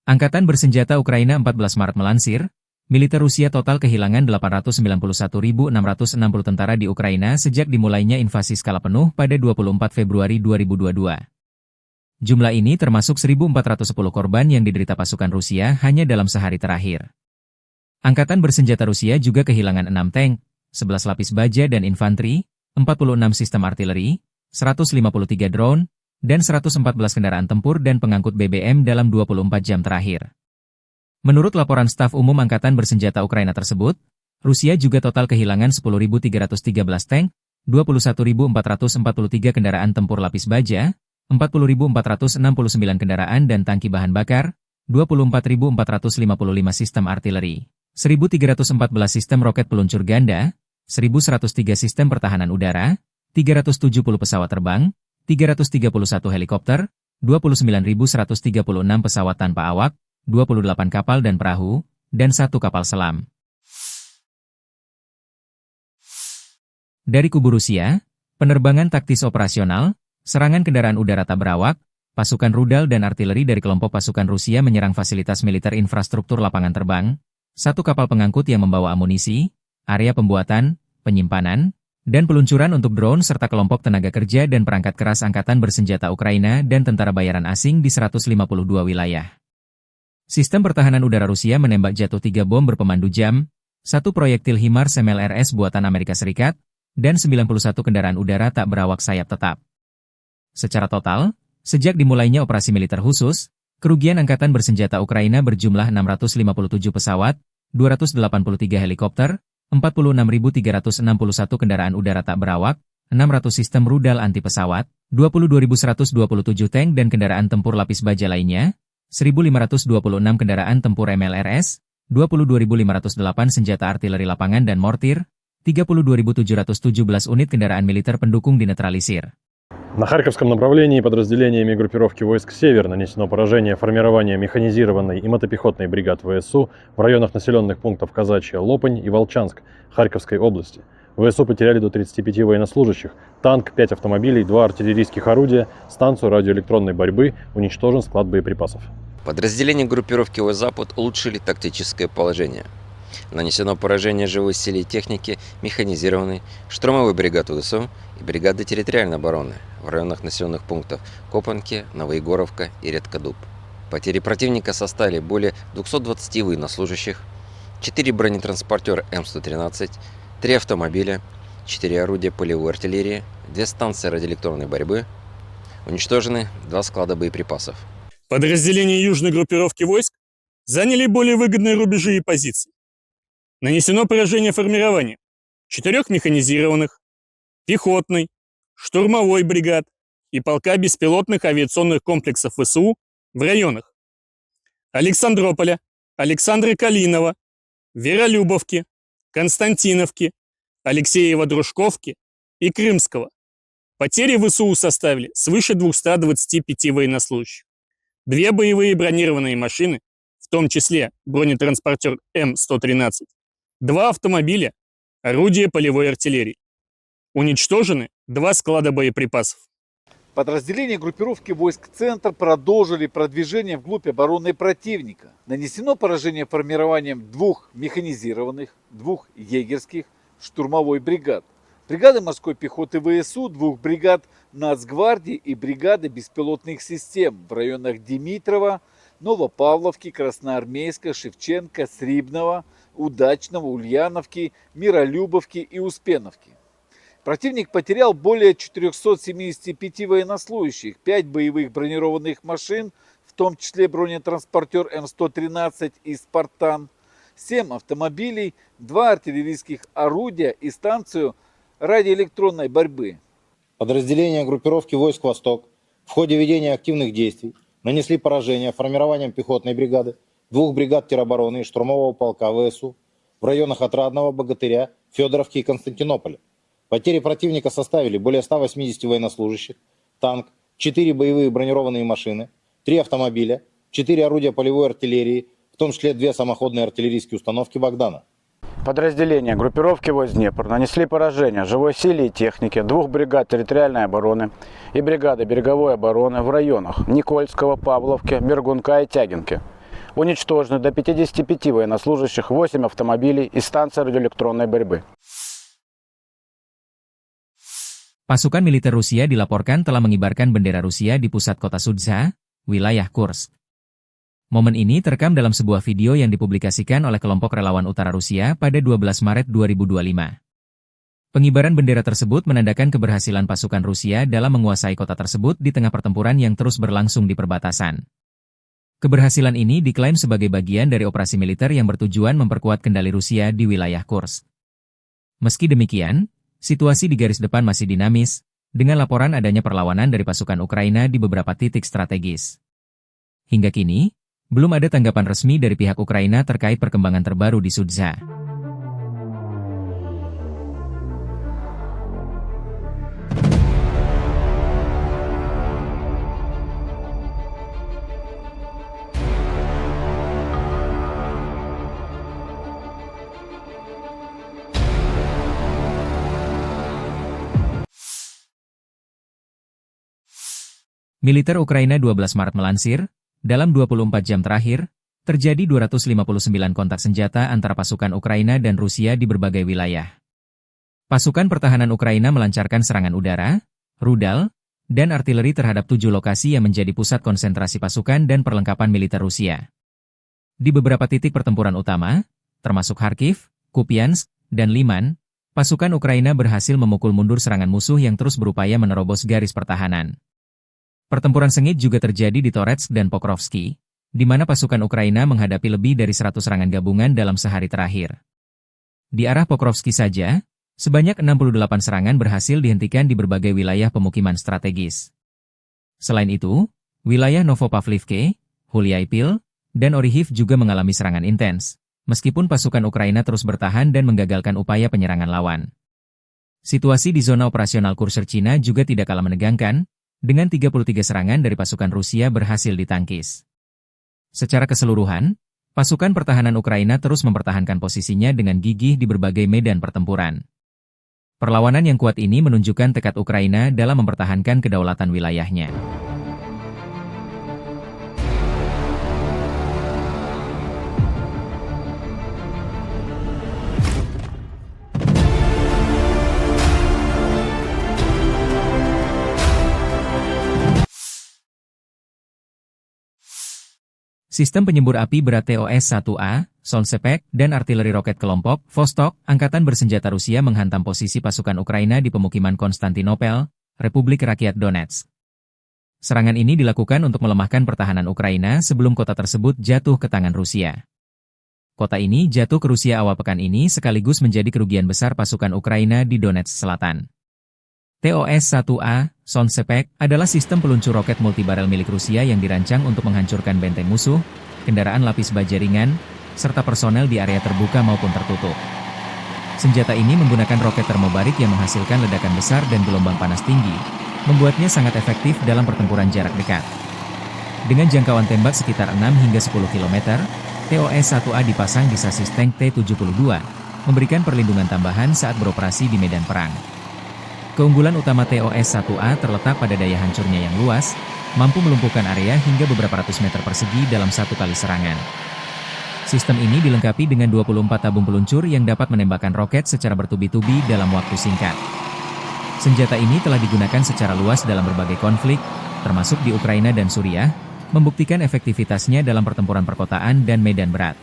Angkatan Bersenjata Ukraina 14 Maret melansir, militer Rusia total kehilangan 891.660 tentara di Ukraina sejak dimulainya invasi skala penuh pada 24 Februari 2022. Jumlah ini termasuk 1.410 korban yang diderita pasukan Rusia hanya dalam sehari terakhir. Angkatan Bersenjata Rusia juga kehilangan 6 tank, 11 lapis baja dan infanteri, 46 sistem artileri, 153 drone, dan 114 kendaraan tempur dan pengangkut BBM dalam 24 jam terakhir. Menurut laporan staf umum Angkatan Bersenjata Ukraina tersebut, Rusia juga total kehilangan 10.313 tank, 21.443 kendaraan tempur lapis baja, 40.469 kendaraan dan tangki bahan bakar, 24.455 sistem artileri, 1.314 sistem roket peluncur ganda, 1.103 sistem pertahanan udara, 370 pesawat terbang, 331 helikopter, 29.136 pesawat tanpa awak, 28 kapal dan perahu, dan 1 kapal selam. Dari kubu Rusia, penerbangan taktis operasional, serangan kendaraan udara tak berawak, pasukan rudal dan artileri dari kelompok pasukan Rusia menyerang fasilitas militer infrastruktur lapangan terbang, 1 kapal pengangkut yang membawa amunisi, area pembuatan, penyimpanan, dan peluncuran untuk drone serta kelompok tenaga kerja dan perangkat keras Angkatan Bersenjata Ukraina dan tentara bayaran asing di 152 wilayah. Sistem pertahanan udara Rusia menembak jatuh 3 bom berpemandu jam, 1 proyektil HIMARS MLRS buatan Amerika Serikat, dan 91 kendaraan udara tak berawak sayap tetap. Secara total, sejak dimulainya operasi militer khusus, kerugian Angkatan Bersenjata Ukraina berjumlah 657 pesawat, 283 helikopter, 46.361 kendaraan udara tak berawak, 600 sistem rudal anti pesawat, 22.127 tank dan kendaraan tempur lapis baja lainnya, 1.526 kendaraan tempur MLRS, 22.508 senjata artileri lapangan dan mortir, 32.717 unit kendaraan militer pendukung dinetralisir. На Харьковском направлении подразделениями группировки войск «Север» нанесено поражение формирования механизированной и мотопехотной бригад ВСУ в районах населенных пунктов Казачья, Лопань и Волчанск Харьковской области. ВСУ потеряли до 35 военнослужащих, танк, 5 автомобилей, 2 артиллерийских орудия, станцию радиоэлектронной борьбы, уничтожен склад боеприпасов. Подразделения группировки «Запад» улучшили тактическое положение. Нанесено поражение живой силе и техники механизированной, штурмовой бригады ВСУ и бригады территориальной обороны в районах населенных пунктов Копанки, Новоегоровка и Редкодуб. Потери противника составили более 220 военнослужащих, 4 бронетранспортера М113, 3 автомобиля, 4 орудия полевой артиллерии, 2 станции радиоэлектронной борьбы, уничтожены 2 склада боеприпасов. Подразделения южной группировки войск заняли более выгодные рубежи и позиции. Нанесено поражение формированием 4 механизированных, пехотной, штурмовой бригад и полка беспилотных авиационных комплексов ВСУ в районах Александрополя, Александры Калинова, Веролюбовки, Константиновки, Алексеева-Дружковки и Крымского. Потери ВСУ составили свыше 225 военнослужащих. 2 боевые бронированные машины, в том числе бронетранспортер М113, 2 автомобиля, орудия полевой артиллерии. Уничтожены 2 склада боеприпасов. Подразделения группировки войск «Центр» продолжили продвижение вглубь обороны противника. Нанесено поражение формированием 2 механизированных, 2 егерских, штурмовой бригад, бригады морской пехоты ВСУ, 2 бригад Нацгвардии и бригады беспилотных систем в районах Димитрова, Новопавловки, Красноармейска, Шевченко, Срибного, Удачного, Ульяновки, Миролюбовки и Успеновки. Противник потерял более 475 военнослужащих, 5 боевых бронированных машин, в том числе бронетранспортер М113 и «Спартан», 7 автомобилей, 2 артиллерийских орудия и станцию радиоэлектронной борьбы. Подразделения группировки войск «Восток» в ходе ведения активных действий нанесли поражение формированием пехотной бригады, 2 бригад теробороны и штурмового полка ВСУ в районах Отрадного, Богатыря, Федоровки и Константинополя. Потери противника составили более 180 военнослужащих, танк, 4 боевые бронированные машины, 3 автомобиля, 4 орудия полевой артиллерии, в том числе 2 самоходные артиллерийские установки «Богдана». Подразделения группировки войск «Днепр» нанесли поражение живой силе и технике 2 бригад территориальной обороны и бригады береговой обороны в районах Никольского, Павловки, Бергунка и Тягинки. Уничтожены до 55 военнослужащих, 8 автомобилей и станция радиоэлектронной борьбы. Pasukan militer Rusia dilaporkan telah mengibarkan bendera Rusia di pusat kota Sudza, wilayah Kursk. Momen ini terekam dalam sebuah video yang dipublikasikan oleh kelompok relawan utara Rusia pada 12 Maret 2025. Pengibaran bendera tersebut menandakan keberhasilan pasukan Rusia dalam menguasai kota tersebut di tengah pertempuran yang terus berlangsung di perbatasan. Keberhasilan ini diklaim sebagai bagian dari operasi militer yang bertujuan memperkuat kendali Rusia di wilayah Kursk. Meski demikian, situasi di garis depan masih dinamis, dengan laporan adanya perlawanan dari pasukan Ukraina di beberapa titik strategis. Hingga kini, belum ada tanggapan resmi dari pihak Ukraina terkait perkembangan terbaru di Sudza. Militer Ukraina 12 Maret melansir, dalam 24 jam terakhir, terjadi 259 kontak senjata antara pasukan Ukraina dan Rusia di berbagai wilayah. Pasukan pertahanan Ukraina melancarkan serangan udara, rudal, dan artileri terhadap 7 lokasi yang menjadi pusat konsentrasi pasukan dan perlengkapan militer Rusia. Di beberapa titik pertempuran utama, termasuk Kharkiv, Kupiansk, dan Liman, pasukan Ukraina berhasil memukul mundur serangan musuh yang terus berupaya menerobos garis pertahanan. Pertempuran sengit juga terjadi di Toretsk dan Pokrovsky, di mana pasukan Ukraina menghadapi lebih dari 100 serangan gabungan dalam sehari terakhir. Di arah Pokrovsky saja, sebanyak 68 serangan berhasil dihentikan di berbagai wilayah pemukiman strategis. Selain itu, wilayah Novopavlivke, Huliaipil, dan Orihiv juga mengalami serangan intens, meskipun pasukan Ukraina terus bertahan dan menggagalkan upaya penyerangan lawan. Situasi di zona operasional Kursk Cina juga tidak kalah menegangkan, dengan 33 serangan dari pasukan Rusia berhasil ditangkis. Secara keseluruhan, pasukan pertahanan Ukraina terus mempertahankan posisinya dengan gigih di berbagai medan pertempuran. Perlawanan yang kuat ini menunjukkan tekad Ukraina dalam mempertahankan kedaulatan wilayahnya. Sistem penyembur api berat TOS-1A, Solsepek, dan artileri roket kelompok Vostok, angkatan bersenjata Rusia menghantam posisi pasukan Ukraina di pemukiman Konstantinopel, Republik Rakyat Donetsk. Serangan ini dilakukan untuk melemahkan pertahanan Ukraina sebelum kota tersebut jatuh ke tangan Rusia. Kota ini jatuh ke Rusia awal pekan ini sekaligus menjadi kerugian besar pasukan Ukraina di Donetsk Selatan. TOS-1A, Solsepek, adalah sistem peluncur roket multibarel milik Rusia yang dirancang untuk menghancurkan benteng musuh, kendaraan lapis baja ringan, serta personel di area terbuka maupun tertutup. Senjata ini menggunakan roket termobarik yang menghasilkan ledakan besar dan gelombang panas tinggi, membuatnya sangat efektif dalam pertempuran jarak dekat. Dengan jangkauan tembak sekitar 6 hingga 10 km, TOS-1A dipasang di sasis tank T-72, memberikan perlindungan tambahan saat beroperasi di medan perang. Keunggulan utama TOS-1A terletak pada daya hancurnya yang luas, mampu melumpuhkan area hingga beberapa ratus meter persegi dalam satu kali serangan. Sistem ini dilengkapi dengan 24 tabung peluncur yang dapat menembakkan roket secara bertubi-tubi dalam waktu singkat. Senjata ini telah digunakan secara luas dalam berbagai konflik, termasuk di Ukraina dan Suriah, membuktikan efektivitasnya dalam pertempuran perkotaan dan medan berat.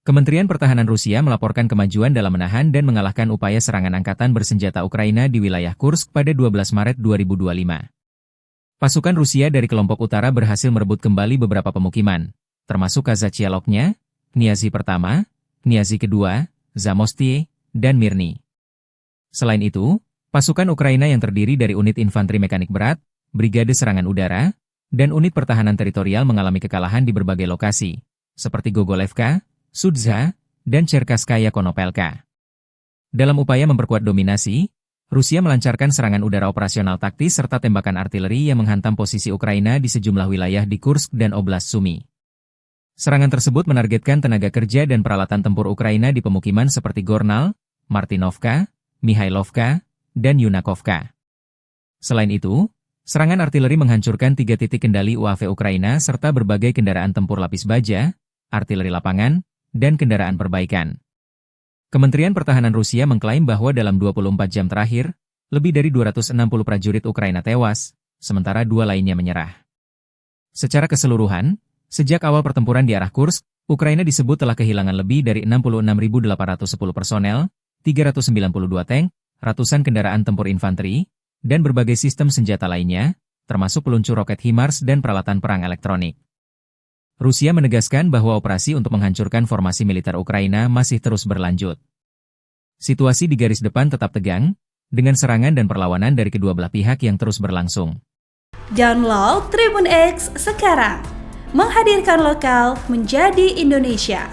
Kementerian Pertahanan Rusia melaporkan kemajuan dalam menahan dan mengalahkan upaya serangan angkatan bersenjata Ukraina di wilayah Kursk pada 12 Maret 2025. Pasukan Rusia dari kelompok utara berhasil merebut kembali beberapa pemukiman, termasuk Kazachialoknya, Kniazy pertama, Kniazy kedua, Zamostie, dan Mirny. Selain itu, pasukan Ukraina yang terdiri dari unit infanteri mekanik berat, brigade serangan udara, dan unit pertahanan teritorial mengalami kekalahan di berbagai lokasi, seperti Gogolevka, Sudza, dan Cherkasskaya Konopelka. Dalam upaya memperkuat dominasi, Rusia melancarkan serangan udara operasional taktis serta tembakan artileri yang menghantam posisi Ukraina di sejumlah wilayah di Kursk dan Oblast Sumy. Serangan tersebut menargetkan tenaga kerja dan peralatan tempur Ukraina di pemukiman seperti Gornal, Martinovka, Mihailovka, dan Yunakovka. Selain itu, serangan artileri menghancurkan 3 titik kendali UAV Ukraina serta berbagai kendaraan tempur lapis baja, artileri lapangan, dan kendaraan perbaikan. Kementerian Pertahanan Rusia mengklaim bahwa dalam 24 jam terakhir, lebih dari 260 prajurit Ukraina tewas, sementara 2 lainnya menyerah. Secara keseluruhan, sejak awal pertempuran di arah Kursk, Ukraina disebut telah kehilangan lebih dari 66.810 personel, 392 tank, ratusan kendaraan tempur infanteri, dan berbagai sistem senjata lainnya, termasuk peluncur roket HIMARS dan peralatan perang elektronik. Rusia menegaskan bahwa operasi untuk menghancurkan formasi militer Ukraina masih terus berlanjut. Situasi di garis depan tetap tegang, dengan serangan dan perlawanan dari kedua belah pihak yang terus berlangsung. Download Tribun X sekarang, menghadirkan lokal menjadi Indonesia.